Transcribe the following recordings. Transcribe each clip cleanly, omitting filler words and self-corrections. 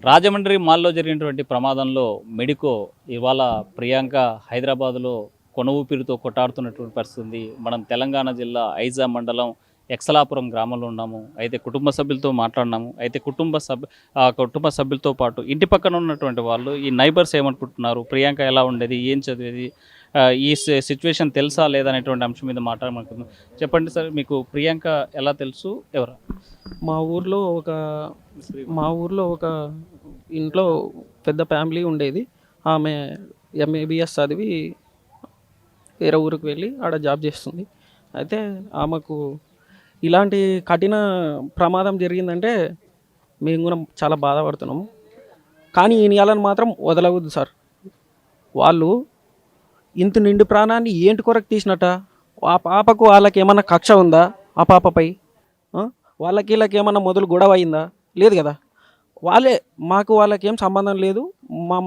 రాజమండ్రి మాల్లో జరిగినటువంటి ప్రమాదంలో మెడికో ఇవాళ ప్రియాంక హైదరాబాద్లో కొన ఊపిరితో కొట్టాడుతున్నటువంటి పరిస్థితి ఉంది. మనం తెలంగాణ జిల్లా ఐజా మండలం ఎక్సలాపురం గ్రామంలో ఉన్నాము. అయితే కుటుంబ సభ్యులతో మాట్లాడినాము. అయితే కుటుంబ సభ్యులతో పాటు ఇంటి పక్కన ఉన్నటువంటి వాళ్ళు ఈ నైబర్స్ ఏమనుకుంటున్నారు, ప్రియాంక ఎలా ఉండేది, ఏం చదివేది, ఈ సిచ్యువేషన్ తెలుసా లేదా అనేటువంటి అంశం మీద మాట్లాడమనుకుంటున్నాం. చెప్పండి సార్, మీకు ప్రియాంక ఎలా తెలుసు, ఎవరా? మా ఊర్లో ఒక మా ఊర్లో ఒక ఇంట్లో పెద్ద ఫ్యామిలీ ఉండేది. ఆమె ఎంఏబిఎస్ చదివి వేరే ఊరికి వెళ్ళి ఆడ జాబ్ చేస్తుంది. అయితే ఆమెకు ఇలాంటి కఠిన ప్రమాదం జరిగిందంటే మేము కూడా చాలా బాధపడుతున్నాము. కానీ ఈ నెలను మాత్రం వదలవద్దు సార్. వాళ్ళు ఇంత నిండు ప్రాణాన్ని ఏంటి కొరకు తీసినట్ట? ఆ పాపకు వాళ్ళకి ఏమన్నా కక్ష ఉందా? ఆ పాపపై వాళ్ళకి వీళ్ళకి ఏమన్నా మొదలు గొడవ అయిందా? లేదు కదా. వాళ్ళకి ఏం సంబంధం లేదు,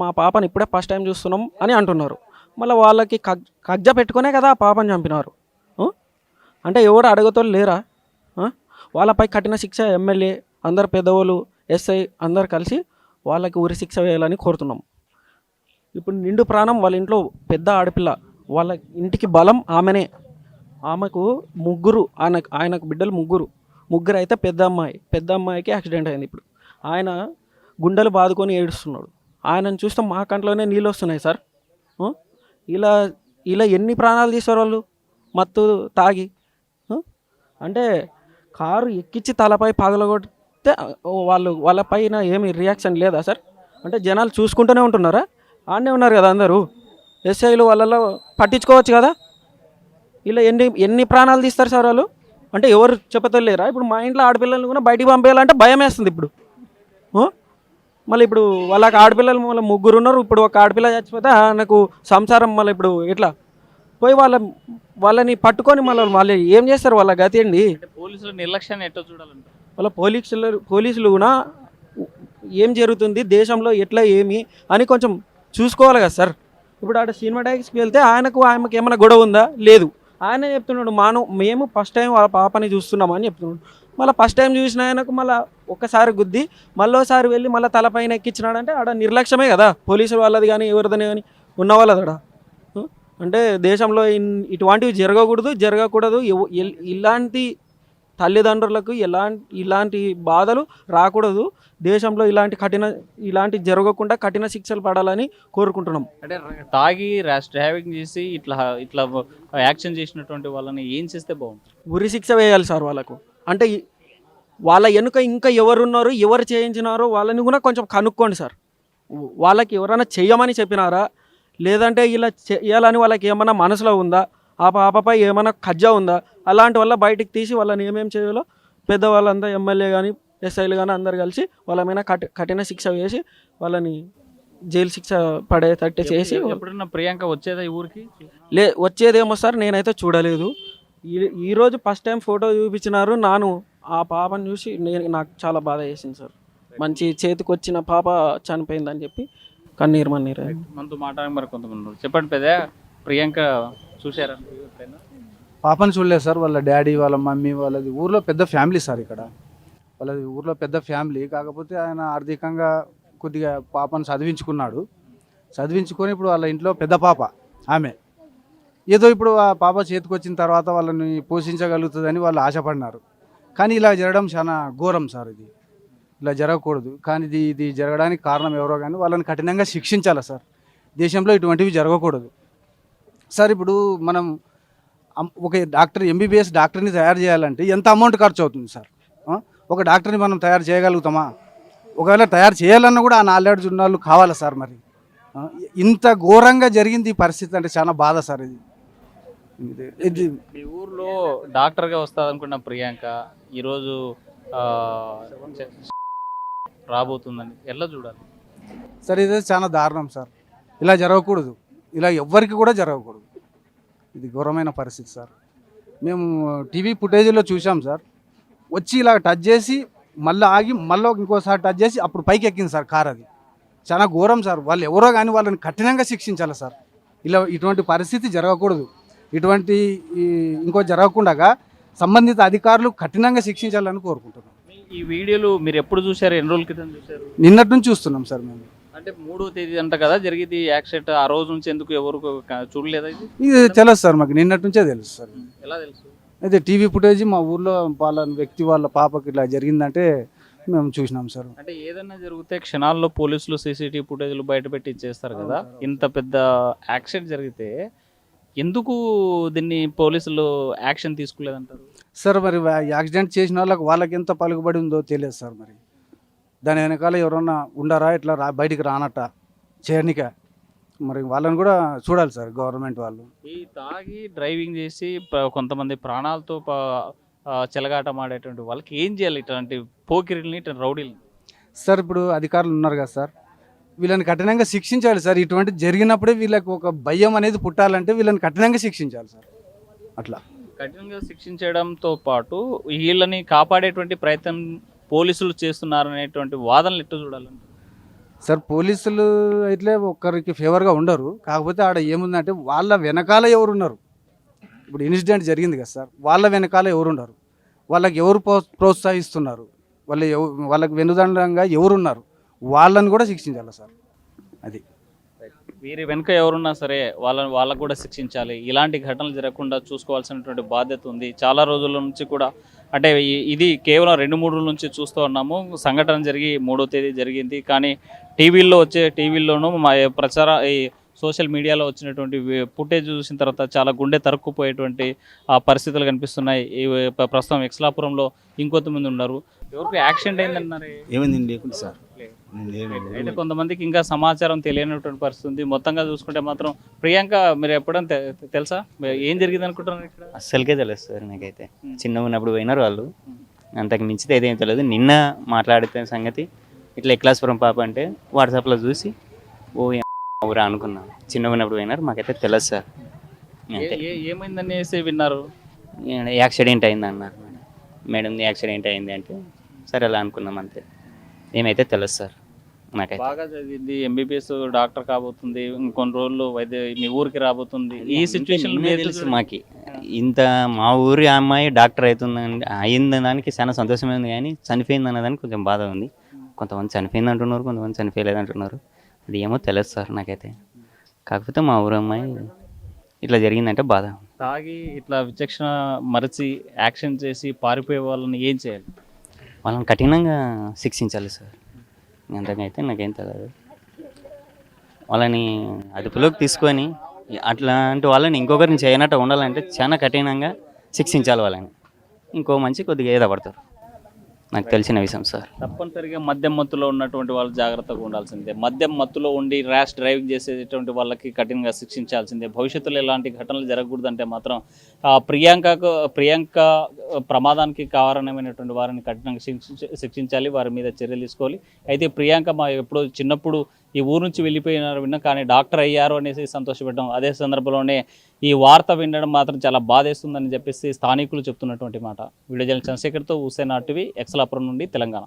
మా పాపని ఇప్పుడే ఫస్ట్ టైం చూస్తున్నాం అని అంటున్నారు. మళ్ళీ వాళ్ళకి కజ్జ పెట్టుకునే కదా ఆ పాపని చంపినారు. అంటే ఎవరు అడగతోళ్ళు లేరా? వాళ్ళపై కఠిన శిక్ష ఎమ్మెల్యే అందరు పెద్దవాళ్ళు ఎస్ఐ అందరు కలిసి వాళ్ళకి ఉరి శిక్ష వేయాలని కోరుతున్నాం. ఇప్పుడు నిండు ప్రాణం వాళ్ళ ఇంట్లో పెద్ద ఆడపిల్ల, వాళ్ళ ఇంటికి బలం ఆమెనే. ఆమెకు ముగ్గురు, ఆయనకు బిడ్డలు ముగ్గురు అయితే పెద్ద అమ్మాయికి యాక్సిడెంట్ అయింది. ఇప్పుడు ఆయన గుండెలు బాదుకొని ఏడుస్తున్నాడు. ఆయనను చూస్తే మా కంట్లోనే నీళ్ళు వస్తున్నాయి సార్. ఇలా ఎన్ని ప్రాణాలు తీస్తారు వాళ్ళు మత్తు తాగి. అంటే కారు ఎక్కించి తలపై పగలగొడితే వాళ్ళపైన ఏమి రియాక్షన్ లేదా సార్? అంటే జనాలు చూసుకుంటూనే ఉంటున్నారా? ఆడనే ఉన్నారు కదా అందరూ ఎస్ఐలు, వాళ్ళలో పట్టించుకోవచ్చు కదా. ఇలా ఎన్ని ప్రాణాలు తీస్తారు సార్ వాళ్ళు? అంటే ఎవరు చెప్పతలేరా? ఇప్పుడు మా ఇంట్లో ఆడపిల్లల్ని కూడా బయటికి పంపేయాలంటే భయం వేస్తుంది ఇప్పుడు. మళ్ళీ ఇప్పుడు వాళ్ళకి ఆడపిల్లలు మళ్ళీ ముగ్గురు ఉన్నారు. ఇప్పుడు ఒక ఆడపిల్ల చచ్చిపోతే నాకు సంసారం మళ్ళీ ఇప్పుడు ఎట్లా పోయి వాళ్ళని పట్టుకొని మళ్ళీ ఏం చేస్తారు? వాళ్ళ గతి అండి. పోలీసుల నిర్లక్ష్యాన్ని ఎట్లా చూడాలంటే వాళ్ళ పోలీసులు కూడా ఏం జరుగుతుంది దేశంలో ఎట్లా ఏమి అని కొంచెం చూసుకోవాలి కదా సార్. ఇప్పుడు ఆడ సినిమాటాక్స్కి వెళ్తే ఆమెకి ఏమైనా గొడవ ఉందా? లేదు. ఆయన చెప్తున్నాడు మేము ఫస్ట్ టైం వాళ్ళ పాపని చూస్తున్నామని చెప్తున్నాడు. మళ్ళీ ఫస్ట్ టైం చూసిన ఆయనకు మళ్ళీ ఒక్కసారి గుద్ది మళ్ళోసారి వెళ్ళి మళ్ళీ తలపైన ఎక్కించినాడంటే ఆడ నిర్లక్ష్యమే కదా పోలీసులు వాళ్ళది కానీ ఎవరిదని కానీ ఉన్న వాళ్ళది ఆడ. అంటే దేశంలో ఇటువంటివి జరగకూడదు. ఇలాంటి తల్లిదండ్రులకు ఇలాంటి బాధలు రాకూడదు. దేశంలో ఇలాంటి జరగకుండా కఠిన శిక్షలు పడాలని కోరుకుంటున్నాం. అంటే తాగి ర్యాష్ డ్రైవింగ్ చేసి ఇట్లా యాక్షన్ చేసినటువంటి వాళ్ళని ఏం చేస్తే బాగుంటుంది? ఉరి శిక్ష వేయాలి సార్ వాళ్ళకు. అంటే వాళ్ళ వెనుక ఇంకా ఎవరున్నారు, ఎవరు చేయించినారో వాళ్ళని కూడా కొంచెం కనుక్కోండి సార్. వాళ్ళకి ఎవరైనా చెయ్యమని చెప్పినారా, లేదంటే ఇలా చేయాలని వాళ్ళకి ఏమైనా మనసులో ఉందా, ఆ పాపపై ఏమైనా కజ్జా ఉందా? అలాంటి వల్ల బయటికి తీసి వాళ్ళని ఏమేమి చేయాలో పెద్దవాళ్ళంతా ఎమ్మెల్యే కానీ ఎస్ఐలు కానీ అందరు కలిసి వాళ్ళ మీద కఠిన శిక్ష వేసి వాళ్ళని జైలు శిక్ష పడేటట్టు చేసి. ఎప్పుడన్నా ప్రియాంక వచ్చేదా ఈ ఊరికి? వచ్చేదేమో సార్, నేనైతే చూడలేదు. ఈరోజు ఫస్ట్ టైం ఫోటో చూపించినారు. ఆ పాపను చూసి నాకు చాలా బాధ చేసింది సార్. మంచి చేతికి వచ్చిన పాప చనిపోయిందని చెప్పి కన్నీరు మనతో మాట్లాడే మరి కొంతమంది చెప్పండి. పెద్ద ప్రియాంక చూసారా? పాపను చూడలేదు సార్. వాళ్ళ డాడీ, వాళ్ళ మమ్మీ, వాళ్ళది ఊర్లో పెద్ద ఫ్యామిలీ సార్. వాళ్ళది ఊర్లో పెద్ద ఫ్యామిలీ. కాకపోతే ఆయన ఆర్థికంగా కొద్దిగా పాపను చదివించుకొని ఇప్పుడు వాళ్ళ ఇంట్లో పెద్ద పాప ఆమె ఏదో ఇప్పుడు ఆ పాప చేతికి వచ్చిన తర్వాత వాళ్ళని పోషించగలుగుతుందని వాళ్ళు ఆశపడినారు. కానీ ఇలా జరగడం చాలా ఘోరం సార్. ఇలా జరగకూడదు. కానీ ఇది జరగడానికి కారణం ఎవరో కానీ వాళ్ళని కఠినంగా శిక్షించాలి సార్. దేశంలో ఇటువంటివి జరగకూడదు సార్. ఇప్పుడు మనం ఒక ఎంబీబీఎస్ డాక్టర్ని తయారు చేయాలంటే ఎంత అమౌంట్ ఖర్చు అవుతుంది సార్? ఒక డాక్టర్ని మనం తయారు చేయగలుగుతామా? ఒకవేళ తయారు చేయాలన్నా కూడా ఆ 4 జున్నాళ్ళు కావాలా సార్? మరి ఇంత ఘోరంగా జరిగింది ఈ పరిస్థితి అంటే చాలా బాధ సార్. ఇది మీ ఊర్లో డాక్టర్గా వస్తుంది అనుకున్న ప్రియాంక ఈరోజు రాబోతుందని ఎలా చూడాలి సార్? ఇది చాలా దారుణం సార్. ఇలా జరగకూడదు. ఇలా ఎవ్వరికి కూడా జరగకూడదు. ఇది ఘోరమైన పరిస్థితి సార్. మేము టీవీ ఫుటేజీలో చూసాం సార్. వచ్చి ఇలా టచ్ చేసి మళ్ళీ ఆగి మళ్ళీ ఇంకోసారి టచ్ చేసి అప్పుడు పైకి ఎక్కింది సార్ కార్. అది చాలా ఘోరం సార్. వాళ్ళు ఎవరో కానీ వాళ్ళని కఠినంగా శిక్షించాలి సార్. ఇటువంటి పరిస్థితి జరగకూడదు. ఇంకో జరగకుండా సంబంధిత అధికారులు కఠినంగా శిక్షించాలని కోరుకుంటున్నాం. ఈ వీడియోలు మీరు ఎప్పుడు చూశారు, ఎన్ని రోజుల క్రితం చూశారు? నిన్నటి నుంచి చూస్తున్నాం సార్ మేము. అంటే 3వ తేదీ అంట కదా జరిగింది యాక్సిడెంట్, ఆ రోజు నుంచి ఎందుకు ఎవరు చూడలేదా ఇది? ఇది తెలుసు సార్, మాకు నిన్నటి నుంచే తెలుసు సార్. ఎలా తెలుసు? అయితే టీవీ ఫుటేజ్ మా ఊర్లో వాళ్ళ వ్యక్తి వాళ్ళ పాపకి ఇట్లా జరిగిందంటే మేము చూసినాం సార్. అంటే ఏదైనా జరిగితే క్షణాల్లో పోలీసులు సీసీటీవీ ఫుటేజ్లు బయట పెట్టి ఇచ్చేస్తారు కదా. ఇంత పెద్ద యాక్సిడెంట్ జరిగితే ఎందుకు దీన్ని పోలీసులు యాక్షన్ తీసుకోలేదంటారు? సార్ మరి యాక్సిడెంట్ చేసిన వాళ్ళకి ఎంత పలుకుబడి ఉందో తెలియదు సార్. మరి దాని వెనకాల ఎవరన్నా ఉండారా ఇట్లా బయటికి రానట్ట చేయనిక, మరి వాళ్ళని కూడా చూడాలి సార్ గవర్నమెంట్ వాళ్ళు. ఈ తాగి డ్రైవింగ్ చేసి కొంతమంది ప్రాణాలతో చెలగాటం ఆడేటువంటి వాళ్ళకి ఏం చేయాలి? ఇట్లాంటి పోకిరిల్ని, ఇట్లాంటి రౌడీల్ని. సార్ ఇప్పుడు అధికారులు ఉన్నారు కదా సార్, వీళ్ళని కఠినంగా శిక్షించాలి సార్. ఇటువంటి జరిగినప్పుడే వీళ్ళకి ఒక భయం అనేది పుట్టాలంటే వీళ్ళని కఠినంగా శిక్షించాలి సార్. అట్లా కఠినంగా శిక్షించడంతో పాటు వీళ్ళని కాపాడేటువంటి ప్రయత్నం పోలీసులు చేస్తున్నారనేటువంటి వాదనలు ఎట్లా చూడాలంటే? సార్ పోలీసులు అయితే ఒక్కరికి ఫేవర్గా ఉండరు. కాకపోతే ఆడ ఏముందంటే వాళ్ళ వెనకాల ఎవరు ఉన్నారు. ఇప్పుడు ఇన్సిడెంట్ జరిగింది కదా సార్, వాళ్ళ వెనకాల ఎవరు ఉన్నారు, వాళ్ళకి ఎవరు ప్రోత్సహిస్తున్నారు, వాళ్ళకి వెనుదండంగా ఎవరున్నారు, వాళ్ళని కూడా శిక్షించాలి సార్. అది వీరి వెనుక ఎవరున్నా సరే వాళ్ళకు కూడా శిక్షించాలి. ఇలాంటి ఘటనలు జరగకుండా చూసుకోవాల్సినటువంటి బాధ్యత ఉంది. చాలా రోజుల నుంచి కూడా అంటే ఇది కేవలం 2-3 రోజుల నుంచి చూస్తూ ఉన్నాము. సంఘటన జరిగి 3వ తేదీ జరిగింది. కానీ టీవీల్లోనూ మా ఈ సోషల్ మీడియాలో వచ్చినటువంటి ఫుటేజ్ చూసిన తర్వాత చాలా గుండె తరుక్కుపోయేటువంటి పరిస్థితులు కనిపిస్తున్నాయి. ప్రస్తుతం ఎక్సలాపురంలో ఇంకొంతమంది ఉన్నారు. ఎవరికి యాక్సిడెంట్ అయిందన్నారు? ఏమైంది లేకుండా సార్. అయితే కొంతమందికి ఇంకా సమాచారం తెలియనటువంటి పరిస్థితి ఉంది. మొత్తంగా చూసుకుంటే మాత్రం ప్రియాంక మీరు ఎప్పుడైనా తెలుసా ఏం జరిగింది అనుకుంటున్నారు ఇక్కడ? అస్సలకే తెలియదు సార్ నాకైతే. చిన్నగా ఉన్నప్పుడు పోయినారు వాళ్ళు, అంతకు మించితే ఏదేం తెలియదు. నిన్న మాట్లాడితే సంగతి ఇట్లా ఎక్లాస్పురం పాప అంటే వాట్సాప్లో చూసి ఓ ఊరా అనుకున్నాం. చిన్నగా ఉన్నప్పుడు పోయినారు, మాకైతే తెలియదు సార్. అంతే. ఏమైందనేసి విన్నారు? యాక్సిడెంట్ అయింది అన్నారు మేడం. యాక్సిడెంట్ అయింది అంటే సరే అలా అనుకున్నాం అంతే. ఏమైతే తెలుసు సార్ నాకైతే. బాగా చదివింది, ఎంబీబీఎస్ డాక్టర్ కాబోతుంది, ఇంకొన్ని రోజులు మీ ఊరికి రాబోతుంది. ఈ సిచ్యువేషన్ తెలుసు మాకి. ఇంత మా ఊరి అమ్మాయి డాక్టర్ అవుతుందని అయింది దానికి చాలా సంతోషమైంది, కానీ చనిపోయింది అన్నదానికి కొంచెం బాధ ఉంది. కొంతమంది చనిపోయింది అంటున్నారు, కొంతమంది చనిపోయలేదు అంటున్నారు. అది ఏమో తెలియదు సార్ నాకైతే. కాకపోతే మా ఊరు అమ్మాయి ఇట్లా జరిగిందంటే బాధ. తాగి ఇట్లా విచక్షణ మరచి యాక్షన్ చేసి పారిపోయే వాళ్ళని ఏం చేయాలి? వాళ్ళని కఠినంగా శిక్షించాలి సార్. అంతకైతే నాకేం తెలియదు. వాళ్ళని అదుపులోకి తీసుకొని అట్లాంటి వాళ్ళని ఇంకొకరిని చేయనట్టు ఉండాలంటే చాలా కఠినంగా శిక్షించాలి వాళ్ళని. ఇంకో మంచి కొద్దిగా ఏదో పడతారు. నాకు తెలిసిన విషయం సార్. తప్పనిసరిగా మద్యం మత్తులో ఉన్నటువంటి వాళ్ళు జాగ్రత్తగా ఉండాల్సిందే. మద్యం మత్తులో ఉండి ర్యాష్ డ్రైవింగ్ చేసేటువంటి వాళ్ళకి కఠినంగా శిక్షించాల్సిందే. భవిష్యత్తులో ఎలాంటి ఘటనలు జరగకూడదంటే మాత్రం ప్రియాంక ప్రమాదానికి కారణమైనటువంటి వారిని కఠినంగా శిక్షించాలి, వారి మీద చర్యలు తీసుకోవాలి. అయితే ప్రియాంక ఎప్పుడో చిన్నప్పుడు ఈ ఊరు నుంచి వెళ్ళిపోయినారు విన్నా, కానీ డాక్టర్ అయ్యారు అనేసి సంతోషపెట్టడం, అదే సందర్భంలోనే ఈ వార్త వినడం మాత్రం చాలా బాధేస్తుందని చెప్పేసి స్థానికులు చెప్తున్నటువంటి మాట. వీడియో జర్నలిస్ట్ చంద్రశేఖర్తో హుస్సేన్ ఆర్టీవీ, ఎక్సలాపురం నుండి, తెలంగాణ.